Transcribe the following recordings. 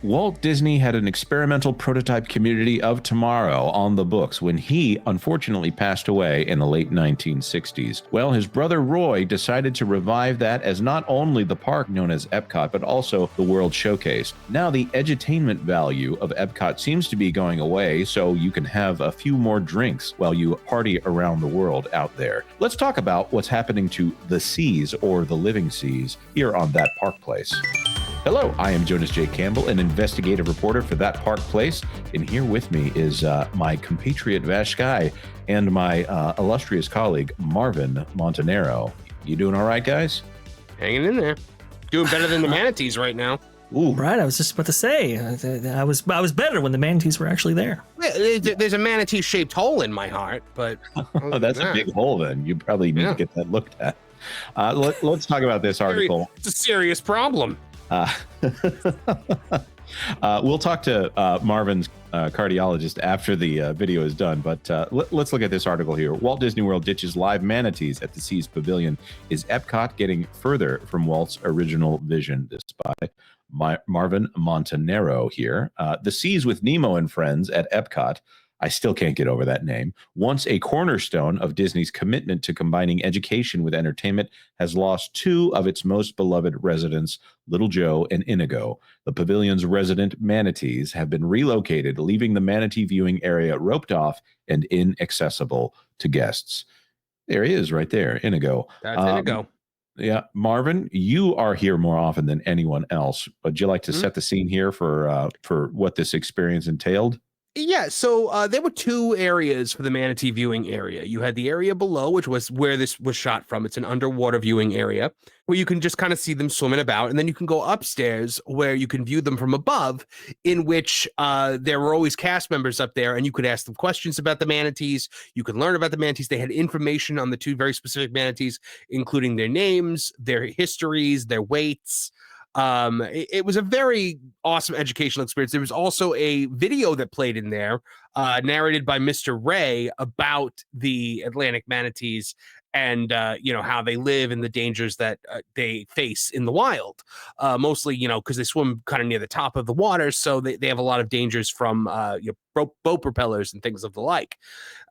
Walt Disney had an experimental prototype community of tomorrow on the books when he unfortunately passed away in the late 1960s. Well, his brother Roy decided to revive that as not only the park known as Epcot, but also the World Showcase. Now the edutainment value of Epcot seems to be going away, so you can have a few more drinks while you party around the world out there. Let's talk about what's happening to the seas, or the living seas, here on That Park Place. Hello, I am Jonas J. Campbell, an investigative reporter for That Park Place, and here with me is my compatriot VashSky and my illustrious colleague Marvin Montanaro. You doing all right, guys? Hanging in there. Doing better than the manatees right now. Ooh. Right, I was just about to say, I was better when the manatees were actually there. There's a manatee-shaped hole in my heart, but... Oh, that's a big hole then. You probably need to get that looked at. Let's talk about this article. It's a serious problem. We'll talk to Marvin's cardiologist after the video is done, but let's look at this article here. Walt Disney World ditches live manatees at the Seas Pavilion. Is Epcot getting further from Walt's original vision? This by Marvin Montanaro here. The Seas with Nemo and Friends at Epcot, I still can't get over that name, once a cornerstone of Disney's commitment to combining education with entertainment, has lost two of its most beloved residents, Little Joe and Inigo. The pavilion's resident manatees have been relocated, leaving the manatee viewing area roped off and inaccessible to guests. There he is right there, Inigo. That's Inigo. Yeah, Marvin, you are here more often than anyone else. Would you like to set the scene here for what this experience entailed? Yeah, so there were two areas for the manatee viewing area. You had the area below, which was where this was shot from. It's an underwater viewing area where you can just kind of see them swimming about. And then you can go upstairs where you can view them from above, in which there were always cast members up there, and you could ask them questions about the manatees. You could learn about the manatees. They had information on the two very specific manatees, including their names, their histories, their weights. It was a very awesome educational experience. There was also a video that played in there, narrated by Mr. Ray, about the Atlantic manatees and how they live and the dangers that they face in the wild. Mostly, because they swim kind of near the top of the water, so they have a lot of dangers from boat propellers and things of the like.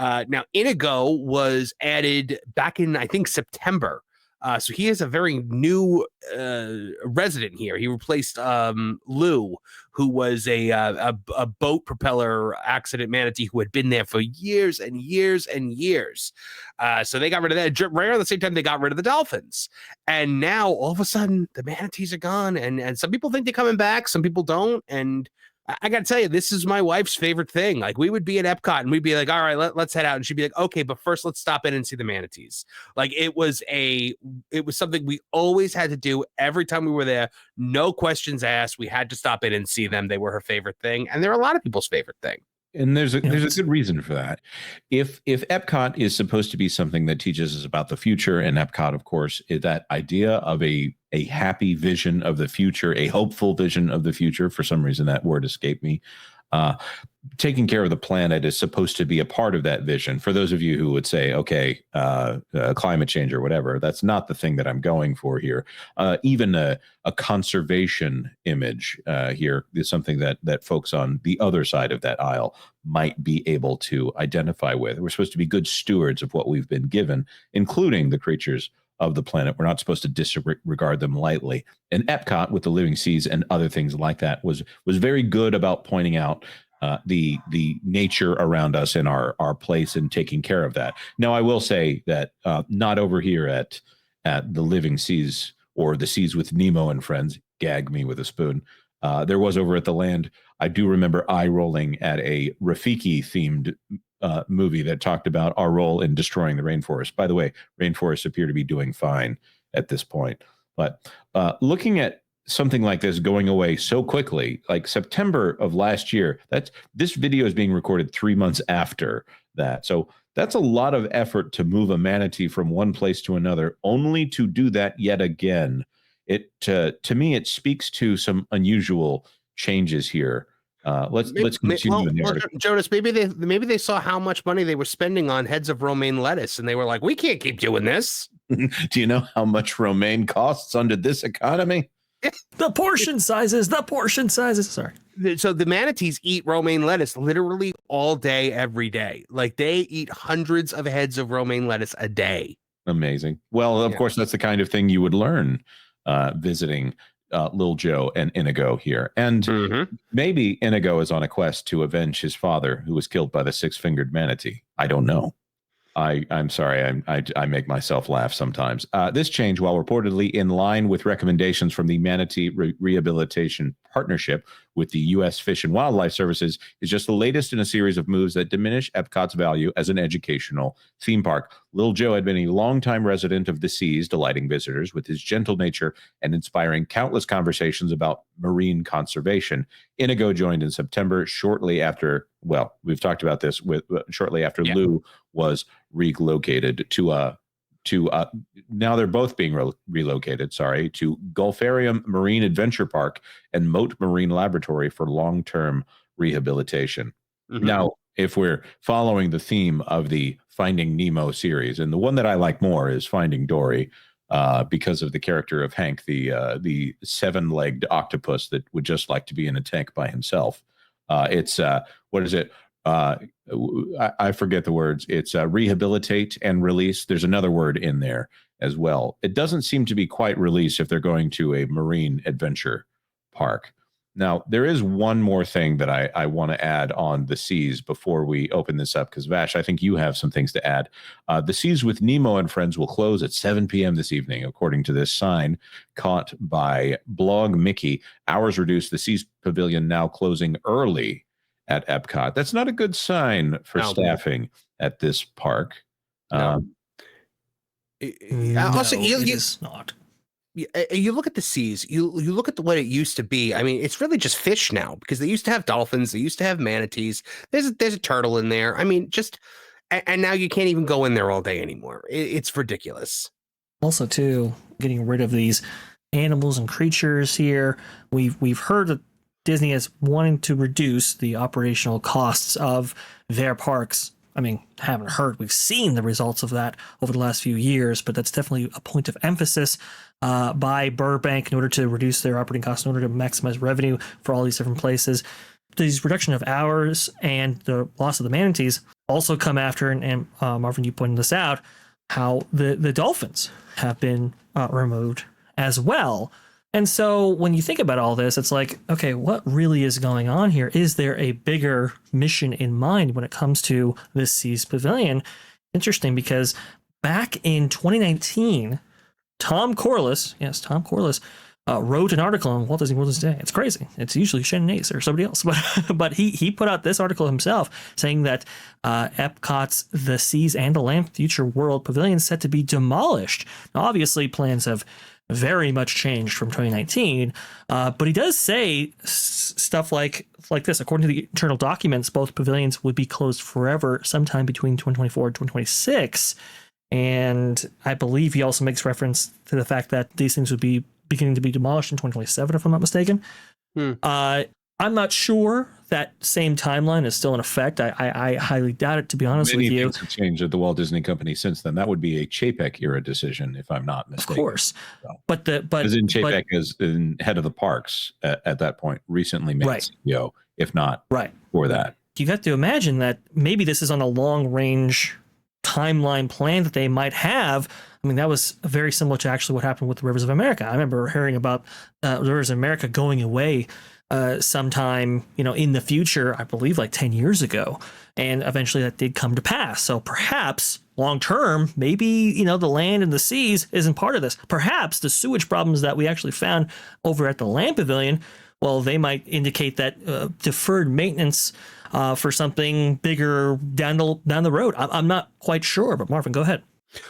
Now, Inigo was added back in, I think, September. So he is a very new resident here. He replaced Lou, who was a boat propeller accident manatee who had been there for years and years and years. So they got rid of that. Right around the same time they got rid of the dolphins. And now all of a sudden the manatees are gone. And some people think they're coming back. Some people don't. And I got to tell you, this is my wife's favorite thing. Like, we would be at Epcot and we'd be like, all right, let's head out. And she'd be like, okay, but first let's stop in and see the manatees. Like, it was something we always had to do every time we were there. No questions asked. We had to stop in and see them. They were her favorite thing. And they're a lot of people's favorite thing. And there's a good reason for that. If Epcot is supposed to be something that teaches us about the future, and Epcot, of course, is that idea of a happy vision of the future, a hopeful vision of the future. For some reason, that word escaped me. Taking care of the planet is supposed to be a part of that vision. For those of you who would say, okay, climate change or whatever, that's not the thing that I'm going for here. Even a conservation image here is something that folks on the other side of that aisle might be able to identify with. We're supposed to be good stewards of what we've been given, including the creatures of the planet. We're not supposed to disregard them lightly. And Epcot, with the living seas and other things like that, was very good about pointing out the nature around us and our place in taking care of that. Now, I will say that not over here at the living seas or the Seas with Nemo and Friends, gag me with a spoon. There was over at the land, I do remember eye rolling at a Rafiki themed movie that talked about our role in destroying the rainforest. By the way, rainforests appear to be doing fine at this point. But looking at something like this going away so quickly, like September of last year, this video is being recorded 3 months after that. So that's a lot of effort to move a manatee from one place to another, only to do that yet again. To me, it speaks to some unusual changes here. Let's continue in the article. Jonas, maybe they saw how much money they were spending on heads of romaine lettuce, and they were like, "We can't keep doing this." Do you know how much romaine costs under this economy? The portion sizes. Sorry. So the manatees eat romaine lettuce literally all day, every day. Like they eat hundreds of heads of romaine lettuce a day. Amazing. Well, of course, that's the kind of thing you would learn visiting Lil Joe and Inigo here. And maybe Inigo is on a quest to avenge his father, who was killed by the six-fingered manatee. I don't know. I'm sorry. I make myself laugh sometimes. This change, while reportedly in line with recommendations from the Manatee Rehabilitation Partnership with the U.S. Fish and Wildlife Services, is just the latest in a series of moves that diminish Epcot's value as an educational theme park. Lil Joe had been a longtime resident of the seas, delighting visitors with his gentle nature and inspiring countless conversations about marine conservation. Inigo joined in September, shortly after, well, we've talked about this shortly after Lou was relocated to now they're both being relocated, to Gulfarium Marine Adventure Park and Moat Marine Laboratory for long-term rehabilitation. Now, if we're following the theme of the Finding Nemo series, and the one that I like more is Finding Dory, because of the character of Hank, the seven-legged octopus that would just like to be in a tank by himself. It's what is it? I forget the words. It's rehabilitate and release. There's another word in there as well. It doesn't seem to be quite release if they're going to a marine adventure park. Now, there is one more thing that I want to add on the seas before we open this up, because Vash, I think you have some things to add. The Seas with Nemo and Friends will close at 7 p.m. this evening, according to this sign caught by Blog Mickey. Hours reduced. The Seas Pavilion now closing early at Epcot. That's not a good sign for staffing at this park. Also, it's not. You look at the seas, you look at what it used to be. I mean, it's really just fish now, because they used to have dolphins, they used to have manatees. There's a turtle in there. I mean, and now you can't even go in there all day anymore. It's ridiculous. Also, too, getting rid of these animals and creatures here. We've heard that Disney is wanting to reduce the operational costs of their parks. I mean, haven't heard. We've seen the results of that over the last few years, but that's definitely a point of emphasis by Burbank in order to reduce their operating costs, in order to maximize revenue for all these different places. These reduction of hours and the loss of the manatees also come after, and Marvin, you pointed this out, how the dolphins have been removed as well. And so when you think about all this, it's like, okay, what really is going on here? Is there a bigger mission in mind when it comes to this Seas Pavilion? Interesting, because back in 2019, Tom Corliss wrote an article on Walt Disney World Today. It's crazy. It's usually Shannon Ace or somebody else, but he put out this article himself saying that Epcot's The Seas and the Land Future World Pavilion is set to be demolished. Now, obviously, plans have very much changed from 2019, but he does say stuff like this. According to the internal documents, both pavilions would be closed forever sometime between 2024 and 2026. And I believe he also makes reference to the fact that these things would be beginning to be demolished in 2027, if I'm not mistaken. I'm not sure that same timeline is still in effect. I highly doubt it, to be honest with you. Many things have changed at the Walt Disney Company since then. That would be a Chapek era decision, if I'm not mistaken. Of course, so, but as in Chapek as in head of the parks at that point, recently made CEO, if not for that. You have to imagine that maybe this is on a long range timeline plan that they might have. I mean, that was very similar to actually what happened with the Rivers of America. I remember hearing about Rivers of America going away sometime, in the future, I believe like 10 years ago. And eventually that did come to pass. So perhaps long term, maybe, the land and the seas isn't part of this. Perhaps the sewage problems that we actually found over at the Land Pavilion, well, they might indicate that deferred maintenance for something bigger down the road. I'm not quite sure, but Marvin, go ahead.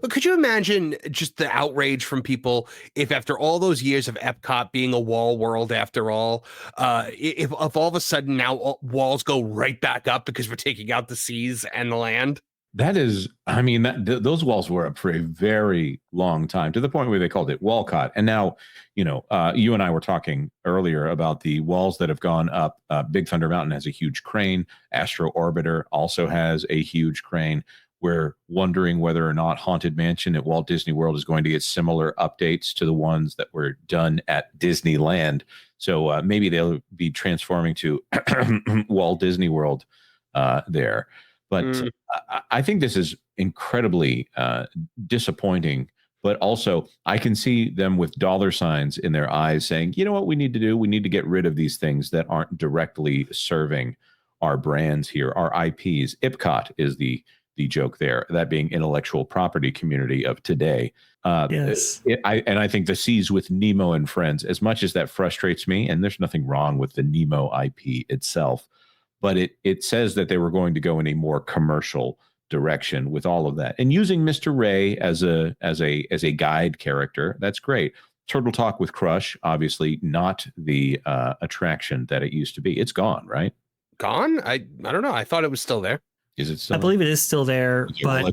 But could you imagine just the outrage from people if after all those years of Epcot being a wall world after all, if all of a sudden now walls go right back up because we're taking out the seas and the land? That is, I mean, those walls were up for a very long time, to the point where they called it Walcott. And now, you and I were talking earlier about the walls that have gone up. Big Thunder Mountain has a huge crane. Astro Orbiter also has a huge crane. We're wondering whether or not Haunted Mansion at Walt Disney World is going to get similar updates to the ones that were done at Disneyland. So maybe they'll be transforming to Walt Disney World there. But I think this is incredibly disappointing. But also, I can see them with dollar signs in their eyes saying, you know what we need to do? We need to get rid of these things that aren't directly serving our brands here, our IPs. Epcot is the joke there, that being intellectual property community of today. Yes. I think the Seas with Nemo and Friends, as much as that frustrates me, and there's nothing wrong with the Nemo IP itself, but it says that they were going to go in a more commercial direction with all of that, and using Mr. Ray as a guide character. That's great. Turtle Talk with Crush, obviously not the attraction that it used to be. It's gone, right? Gone? I don't know. I thought it was still there. Is it still? I believe it is still there, Okay,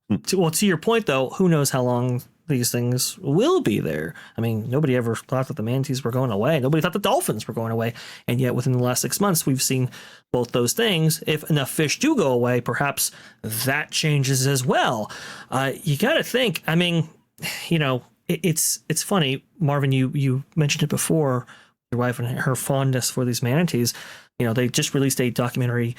but to your point though, who knows how long these things will be there? I mean, nobody ever thought that the manatees were going away. Nobody thought the dolphins were going away, and yet within the last 6 months, we've seen both those things. If enough fish do go away, perhaps that changes as well. You got to think. I mean, you know, it's funny, Marvin. You mentioned it before. Your wife and her fondness for these manatees. You know, they just released a documentary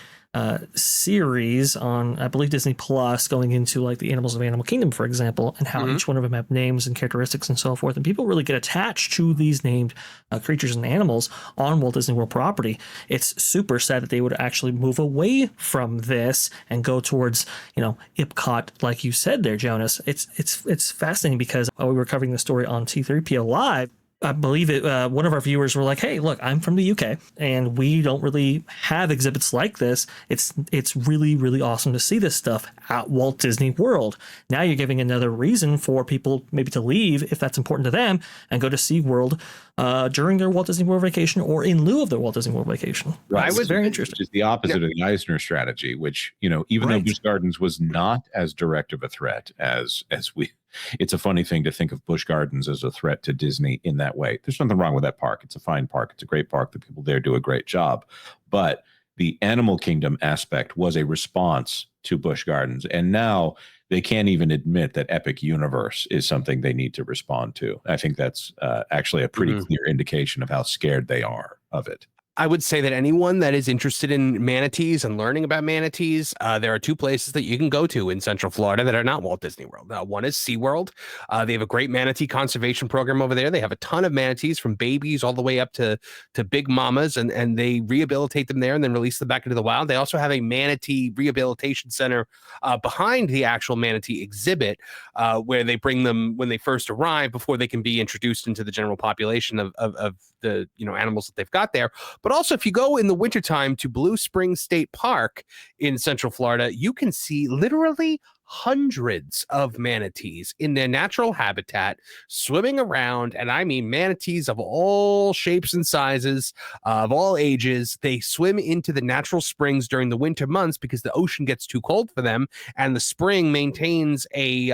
series on, I believe, Disney Plus, going into like the animals of Animal Kingdom, for example, and how each one of them have names and characteristics and so forth. And people really get attached to these named creatures and animals on Walt Disney World property. It's super sad that they would actually move away from this and go towards, you know, Epcot, like you said there, Jonas. It's fascinating because we were covering the story on T3PO Live. I believe it. One of our viewers were like, "Hey, look, I'm from the UK, and we don't really have exhibits like this. It's really, really awesome to see this stuff at Walt Disney World. Now you're giving another reason for people maybe to leave if that's important to them and go to SeaWorld during their Walt Disney World vacation or in lieu of their Walt Disney World vacation." Right. I was very interesting. Which is the opposite of the Eisner strategy, which, you know, even though Busch Gardens was not as direct of a threat as we. It's a funny thing to think of Busch Gardens as a threat to Disney in that way. There's nothing wrong with that park. It's a fine park. It's a great park. The people there do a great job. But the Animal Kingdom aspect was a response to Busch Gardens. And now they can't even admit that Epic Universe is something they need to respond to. I think that's actually a pretty clear indication of how scared they are of it. I would say that anyone that is interested in manatees and learning about manatees, there are two places that you can go to in Central Florida that are not Walt Disney World. One is SeaWorld. They have a great manatee conservation program over there. They have a ton of manatees from babies all the way up to big mamas, and they rehabilitate them there and then release them back into the wild. They also have a manatee rehabilitation center behind the actual manatee exhibit where they bring them when they first arrive before they can be introduced into the general population of the animals that they've got there. But also, if you go in the wintertime to Blue Springs State Park in Central Florida, you can see literally hundreds of manatees in their natural habitat swimming around. And I mean manatees of all shapes and sizes, of all ages. They swim into the natural springs during the winter months because the ocean gets too cold for them, and the spring maintains a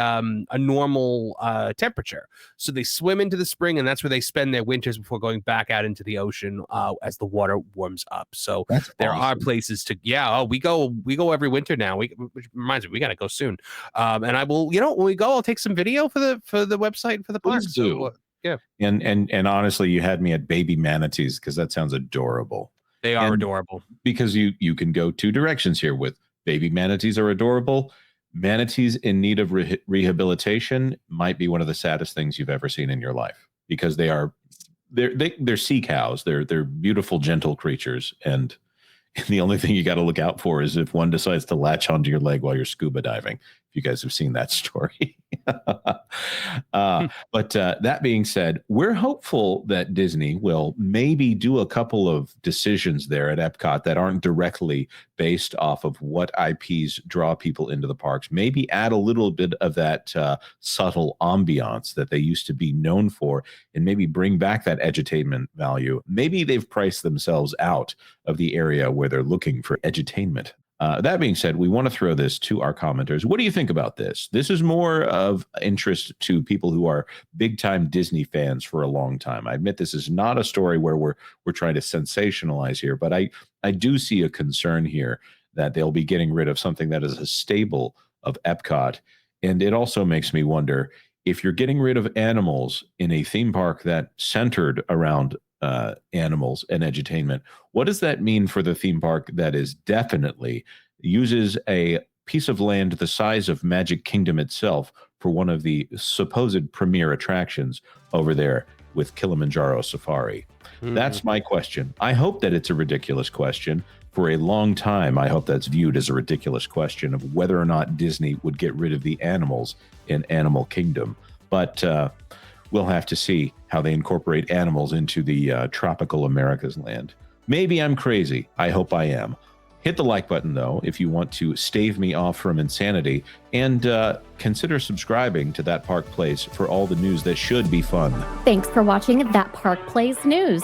normal temperature. So they swim into the spring, and that's where they spend their winters before going back out into the ocean as the water warms up. So there are places to we go every winter now. Which reminds me, we got to go soon. And I will, when we go, I'll take some video for the website and for the park. Please do. So, yeah. And honestly, you had me at baby manatees because that sounds adorable. They are adorable. Because you can go two directions here with baby manatees are adorable. Manatees in need of rehabilitation might be one of the saddest things you've ever seen in your life because they're sea cows. They're beautiful, gentle creatures. And the only thing you got to look out for is if one decides to latch onto your leg while you're scuba diving. If you guys have seen that story. But that being said, we're hopeful that Disney will maybe do a couple of decisions there at Epcot that aren't directly based off of what IPs draw people into the parks. Maybe add a little bit of that subtle ambiance that they used to be known for, and maybe bring back that edutainment value. Maybe they've priced themselves out of the area where they're looking for edutainment. That being said, we want to throw this to our commenters. What do you think about this? This is more of interest to people who are big-time Disney fans for a long time. I admit this is not a story where we're trying to sensationalize here, but I do see a concern here that they'll be getting rid of something that is a staple of Epcot. And it also makes me wonder, if you're getting rid of animals in a theme park that centered around animals and edutainment, what does that mean for the theme park that is definitely uses a piece of land the size of Magic Kingdom itself for one of the supposed premier attractions over there with Kilimanjaro Safari? That's my question. I hope that it's a ridiculous question. For a long time, I hope that's viewed as a ridiculous question of whether or not Disney would get rid of the animals in Animal Kingdom. But we'll have to see how they incorporate animals into the tropical America's land. Maybe I'm crazy. I hope I am. Hit the like button, though, if you want to stave me off from insanity, and consider subscribing to That Park Plays for all the news that should be fun. Thanks for watching That Park Plays News.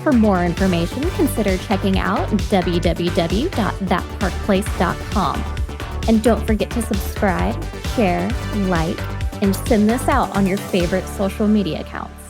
For more information, consider checking out www.thatparkplace.com. And don't forget to subscribe, share, like, and send this out on your favorite social media accounts.